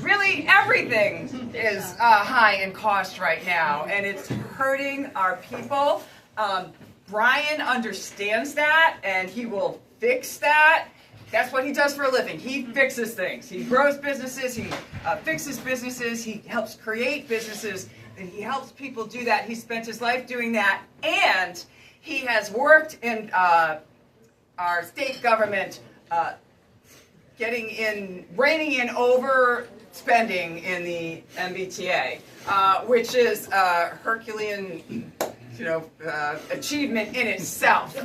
Really, everything is high in cost right now, and it's hurting our people. Brian understands that, and he will fix that. That's what he does for a living. He fixes things. He grows businesses, he fixes businesses, he helps create businesses, and he helps people do that. He spent his life doing that, and he has worked in our state government, reining in overspending in the MBTA, which is a Herculean, achievement in itself.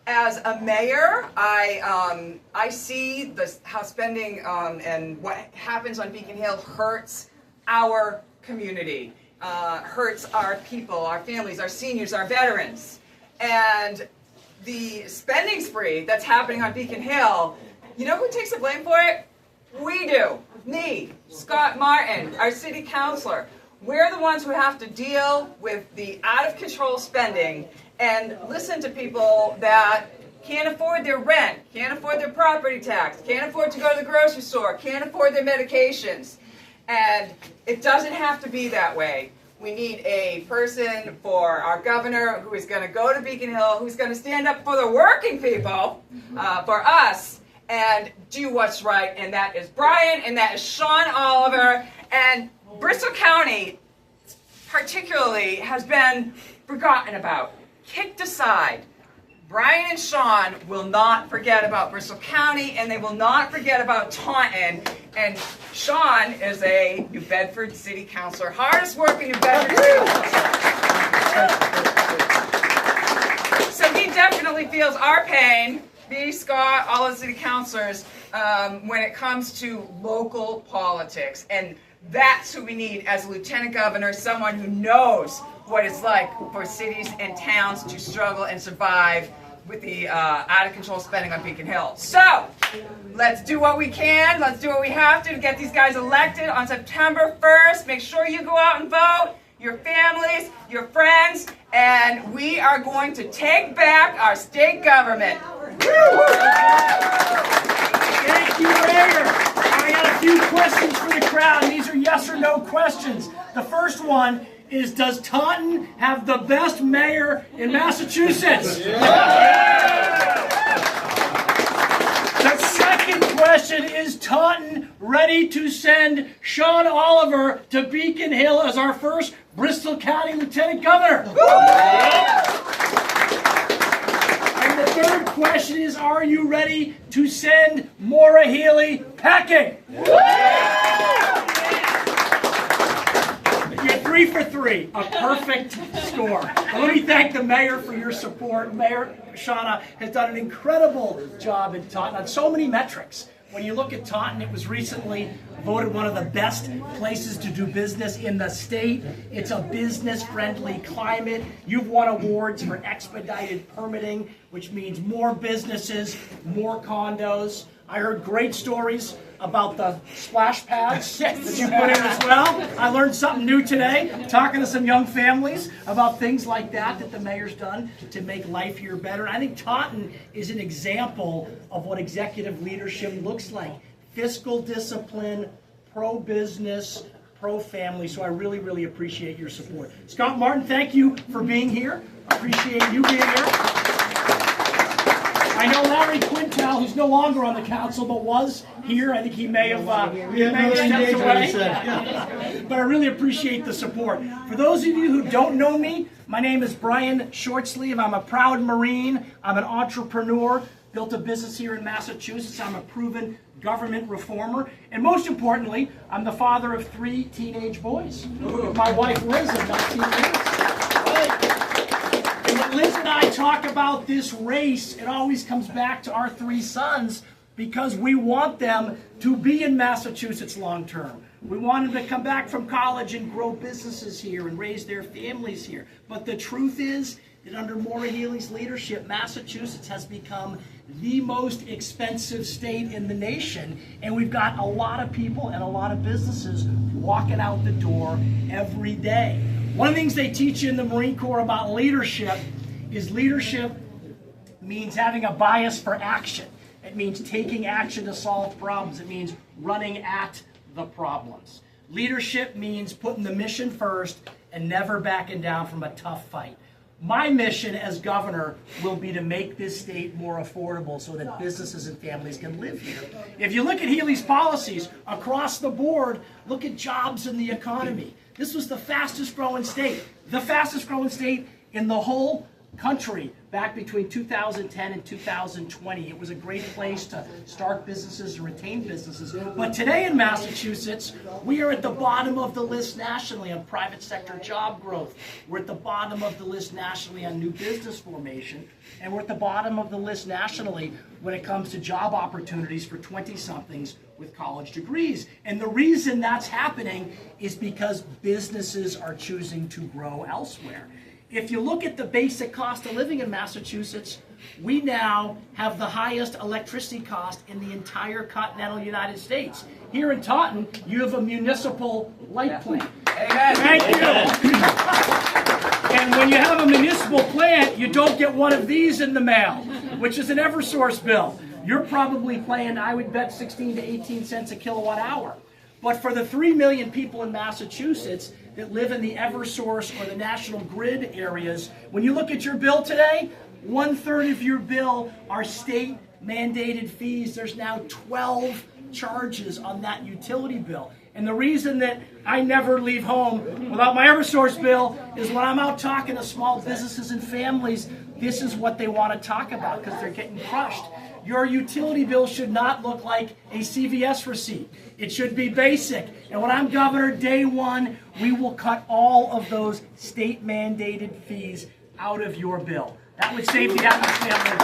As a mayor, I see how spending and what happens on Beacon Hill hurts our community, hurts our people, our families, our seniors, our veterans, and the spending spree that's happening on Beacon Hill, you know who takes the blame for it? We do. Me, Scott Martin, our city councilor. We're the ones who have to deal with the out-of-control spending and listen to people that can't afford their rent, can't afford their property tax, can't afford to go to the grocery store, can't afford their medications. And it doesn't have to be that way. We need a person for our governor who is going to go to Beacon Hill, who's going to stand up for the working people, for us, and do what's right. And that is Brian, and that is Shaun Oliver. And Bristol County, particularly, has been forgotten about, kicked aside. Brian and Shaun will not forget about Bristol County, and they will not forget about TauntoN. And Shaun is a New Bedford City Councilor, hardest working New Bedford City Councilor. So he definitely feels our pain, me, Scott, all the city councilors, when it comes to local politics. And that's who we need as a lieutenant governor, someone who knows what it's like for cities and towns to struggle and survive with the out-of-control spending on Beacon Hill. So, let's do what we can, let's do what we have to get these guys elected on September 1st. Make sure you go out and vote, your families, your friends, and we are going to take back our state government. Thank you, Mayor. I got a few questions for the crowd, and these are yes or no questions. The first one is, does TauntoN have the best mayor in Massachusetts? Yeah. The second question is, TauntoN ready to send Shaun Oliver to Beacon Hill as our first Bristol County Lieutenant Governor? And the third question is, are you ready to send Maura Healey packing? You're 3 for 3, a perfect score. Let me thank the mayor for your support. Mayor Shaunna has done an incredible job in TauntoN on so many metrics. When you look at TauntoN, it was recently voted one of the best places to do business in the state. It's a business-friendly climate. You've won awards for expedited permitting, which means more businesses, more condos. I heard great stories about the splash pads that you put in as well. I learned something new today, talking to some young families about things like that the mayor's done to make life here better. And I think TauntoN is an example of what executive leadership looks like. Fiscal discipline, pro-business, pro-family. So I really, really appreciate your support. Scott Martin, thank you for being here. Appreciate you being here. I know Larry Quintal, who's no longer on the council, but was here. I think he may have stepped away. But I really appreciate the support. For those of you who don't know me, my name is Brian Shortsleeve. I'm a proud Marine. I'm an entrepreneur. Built a business here in Massachusetts. I'm a proven government reformer. And most importantly, I'm the father of 3 teenage boys. My wife Liz of 19 years. And when Liz and I talk about this race, it always comes back to our 3 sons because we want them to be in Massachusetts long term. We want them to come back from college and grow businesses here and raise their families here. But the truth is that under Maura Healey's leadership, Massachusetts has become the most expensive state in the nation, and we've got a lot of people and a lot of businesses walking out the door every day. One of the things they teach you in the Marine Corps about leadership is leadership means having a bias for action. It means taking action to solve problems. It means running at the problems. Leadership means putting the mission first and never backing down from a tough fight. My mission as governor will be to make this state more affordable so that businesses and families can live here. If you look at Healy's policies across the board, look at jobs and the economy. This was the fastest growing state in the whole country back between 2010 and 2020. It was a great place to start businesses and retain businesses. But today in Massachusetts, we are at the bottom of the list nationally on private sector job growth. We're at the bottom of the list nationally on new business formation. And we're at the bottom of the list nationally when it comes to job opportunities for 20-somethings with college degrees. And the reason that's happening is because businesses are choosing to grow elsewhere. If you look at the basic cost of living in Massachusetts, we now have the highest electricity cost in the entire continental United States. Here in Taunton, you have a municipal light plant. Amen. Thank you. And when you have a municipal plant, you don't get one of these in the mail, which is an Eversource bill. You're probably paying, I would bet, 16 to 18 cents a kilowatt hour. But for the 3 million people in Massachusetts that live in the Eversource or the National Grid areas, when you look at your bill today, 1/3 of your bill are state mandated fees. There's now 12 charges on that utility bill. And the reason that I never leave home without my Eversource bill is when I'm out talking to small businesses and families, this is what they want to talk about because they're getting crushed. Your utility bill should not look like a CVS receipt. It should be basic. And when I'm governor, day one, we will cut all of those state-mandated fees out of your bill. That would save the average family.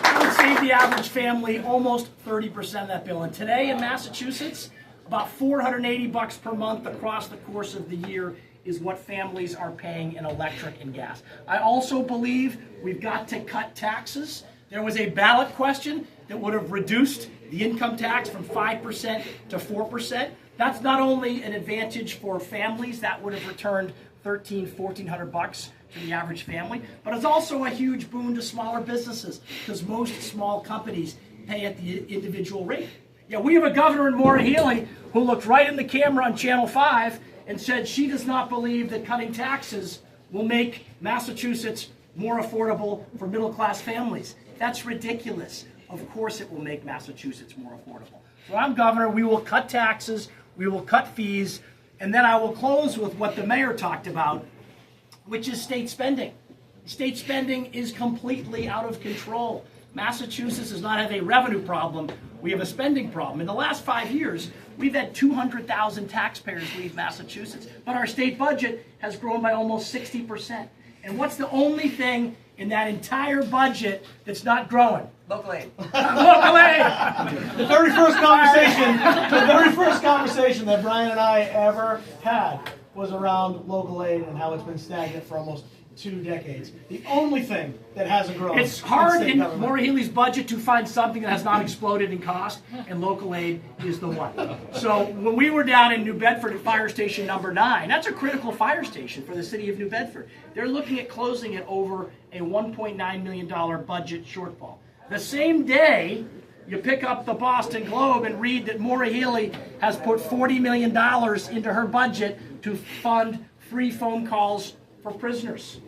That would save the average family almost 30% of that bill. And today in Massachusetts, about $480 per month across the course of the year is what families are paying in electric and gas. I also believe we've got to cut taxes. There was a ballot question that would have reduced the income tax from 5% to 4%. That's not only an advantage for families, that would have returned $1,400 to the average family, but it's also a huge boon to smaller businesses because most small companies pay at the individual rate. Yeah, we have a governor in Maura Healey who looked right in the camera on Channel 5 and said she does not believe that cutting taxes will make Massachusetts more affordable for middle-class families. That's ridiculous. Of course it will make Massachusetts more affordable. So I'm governor, we will cut taxes, we will cut fees, and then I will close with what the mayor talked about, which is state spending. State spending is completely out of control. Massachusetts does not have a revenue problem, we have a spending problem. In the last 5 years, we've had 200,000 taxpayers leave Massachusetts, but our state budget has grown by almost 60%. And what's the only thing in that entire budget that's not growing? Local aid. Local aid! The very first conversation that Brian and I ever had was around local aid and how it's been stagnant for almost 2 decades. The only thing that hasn't grown. It's hard in Maura Healey's budget to find something that has not exploded in cost, and local aid is the one. So when we were down in New Bedford at Fire Station number 9, that's a critical fire station for the city of New Bedford. They're looking at closing it over a $1.9 million budget shortfall. The same day, you pick up the Boston Globe and read that Maura Healey has put $40 million into her budget to fund free phone calls for prisoners.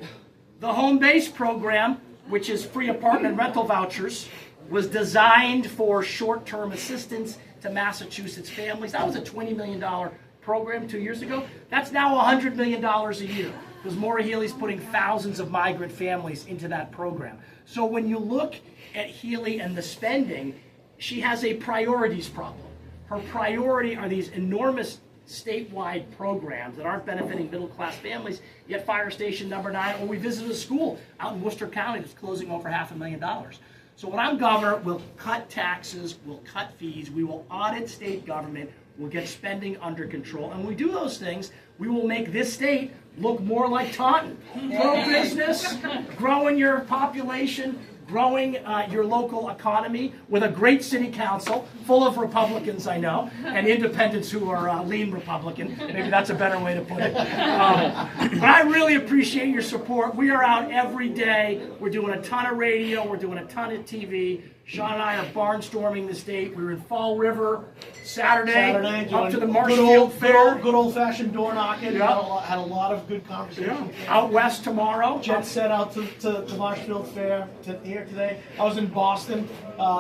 The home base program, which is free apartment rental vouchers, was designed for short-term assistance to Massachusetts families. That was a $20 million program 2 years ago. That's now $100 million a year because Maura Healey's putting thousands of migrant families into that program. So when you look at Healey and the spending, she has a priorities problem. Her priority are these enormous statewide programs that aren't benefiting middle-class families, yet Fire Station number 9, or we visited a school out in Worcester County that's closing over $500,000. So when I'm governor, we'll cut taxes, we'll cut fees, we will audit state government, we'll get spending under control, and when we do those things, we will make this state look more like Taunton. Pro-business, growing your population, growing your local economy with a great city council full of Republicans, I know, and independents who are lean Republican. Maybe that's a better way to put it. But I really appreciate your support. We are out every day. We're doing a ton of radio. We're doing a ton of TV. Shaun and I are barnstorming the state. We were in Fall River Saturday up to the Marshfield Fair. Good old-fashioned door knocking. Yep. Had a lot of good conversations. Yeah. Out west tomorrow. Jet set out to the Marshfield Fair here today. I was in Boston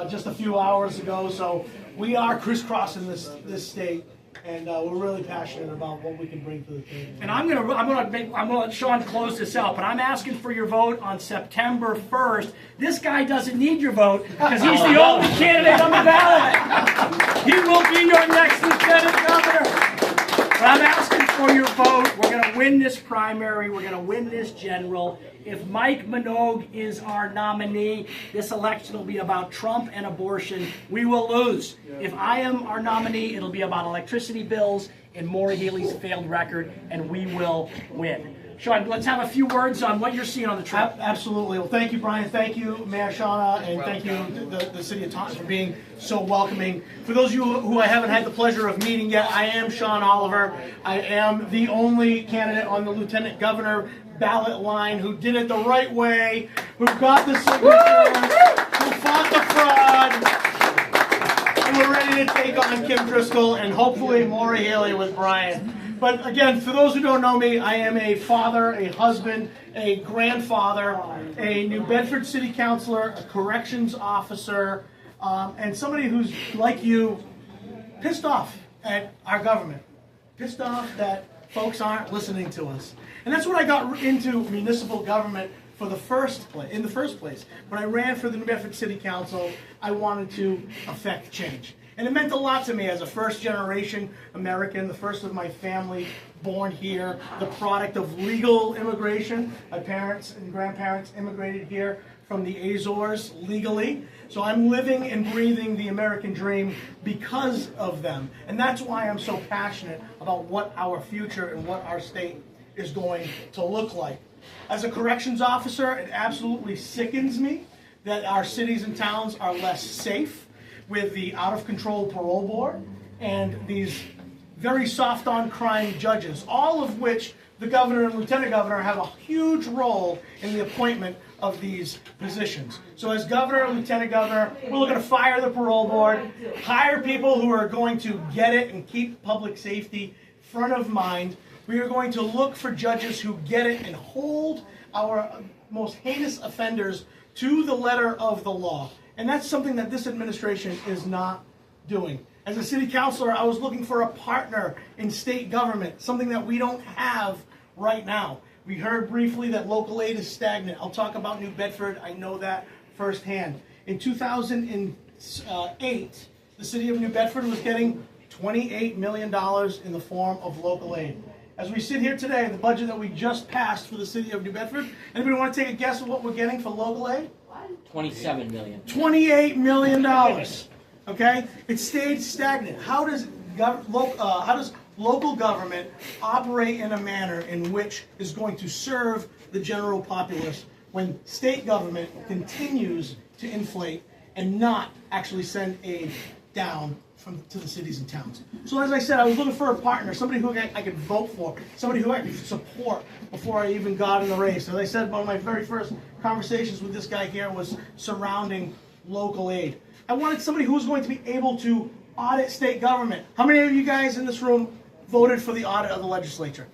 just a few hours ago, so we are crisscrossing this state. And we're really passionate about what we can bring to the table. And I'm gonna let Shaun close this out, but I'm asking for your vote on September 1st. This guy doesn't need your vote because he's the only candidate on the ballot. He will be your next lieutenant governor. But I'm asking for your vote. We're gonna win this primary. We're gonna win this general. If Mike Minogue is our nominee, this election will be about Trump and abortion. We will lose. If I am our nominee, it'll be about electricity bills and Maura Healey's failed record, and we will win. Shaun, let's have a few words on what you're seeing on the trip. Absolutely. Well, thank you, Brian. Thank you, Mayor Shaunna, and thank you, the City of Taunton, for being so welcoming. For those of you who I haven't had the pleasure of meeting yet, I am Shaun Oliver. I am the only candidate on the Lieutenant Governor ballot line who did it the right way, who got the signatures, who fought the fraud, and we're ready to take on Kim Driscoll and hopefully Maura Healey with Brian. But again, for those who don't know me, I am a father, a husband, a grandfather, a New Bedford City Councilor, a corrections officer, and somebody who's, like you, pissed off at our government. Pissed off that folks aren't listening to us. And that's what I got into municipal government in the first place. When I ran for the New Bedford City Council, I wanted to affect change. And it meant a lot to me as a first-generation American, the first of my family born here, the product of legal immigration. My parents and grandparents immigrated here from the Azores legally. So I'm living and breathing the American dream because of them. And that's why I'm so passionate about what our future and what our state is going to look like. As a corrections officer, it absolutely sickens me that our cities and towns are less safe with the out-of-control parole board and these very soft-on-crime judges, all of which the governor and lieutenant governor have a huge role in the appointment of these positions. So as governor and lieutenant governor, we're looking to fire the parole board, hire people who are going to get it and keep public safety front of mind. We are going to look for judges who get it and hold our most heinous offenders to the letter of the law. And that's something that this administration is not doing. As a city councilor, I was looking for a partner in state government, something that we don't have right now. We heard briefly that local aid is stagnant. I'll talk about New Bedford. I know that firsthand. In 2008, the city of New Bedford was getting $28 million in the form of local aid. As we sit here today, the budget that we just passed for the city of New Bedford, anybody want to take a guess of what we're getting for local aid? $27 million. $28 million. Okay? It stayed stagnant. How does local government operate in a manner in which is going to serve the general populace when state government continues to inflate and not actually send aid down to the cities and towns? So as I said, I was looking for a partner, somebody who I could vote for, somebody who I could support before I even got in the race. As I said, one of my very first conversations with this guy here was surrounding local aid. I wanted somebody who was going to be able to audit state government. How many of you guys in this room voted for the audit of the legislature?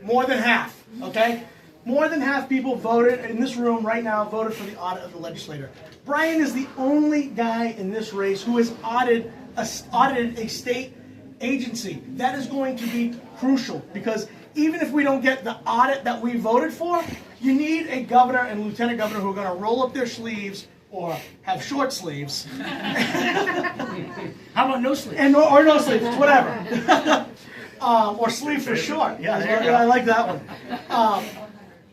More than half, okay? More than half people voted in this room right now voted for the audit of the legislature. Brian is the only guy in this race who has audited a state agency. That is going to be crucial because even if we don't get the audit that we voted for, you need a governor and lieutenant governor who are going to roll up their sleeves or have short sleeves. How about no sleeves? Or no sleeves, whatever. Or sleeve for short. Yeah, I like that one.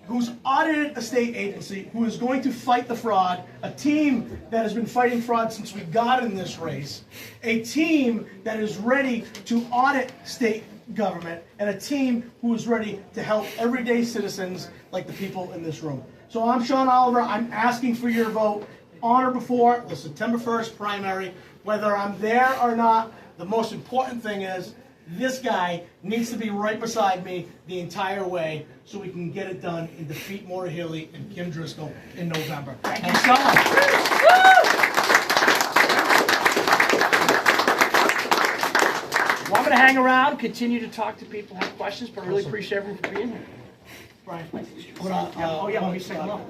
Who's audited a state agency, who is going to fight the fraud, a team that has been fighting fraud since we got in this race, a team that is ready to audit state government, and a team who is ready to help everyday citizens like the people in this room. So I'm Sean Oliver. I'm asking for your vote on or before the September 1st primary. Whether I'm there or not, the most important thing is this guy needs to be right beside me the entire way so we can get it done and defeat Maura Healey and Kim Driscoll in November. Thank you, Sean. Well, I'm going to hang around, continue to talk to people, have questions, but I really appreciate everyone for being here. Brian, Oh, yeah, let me say hello.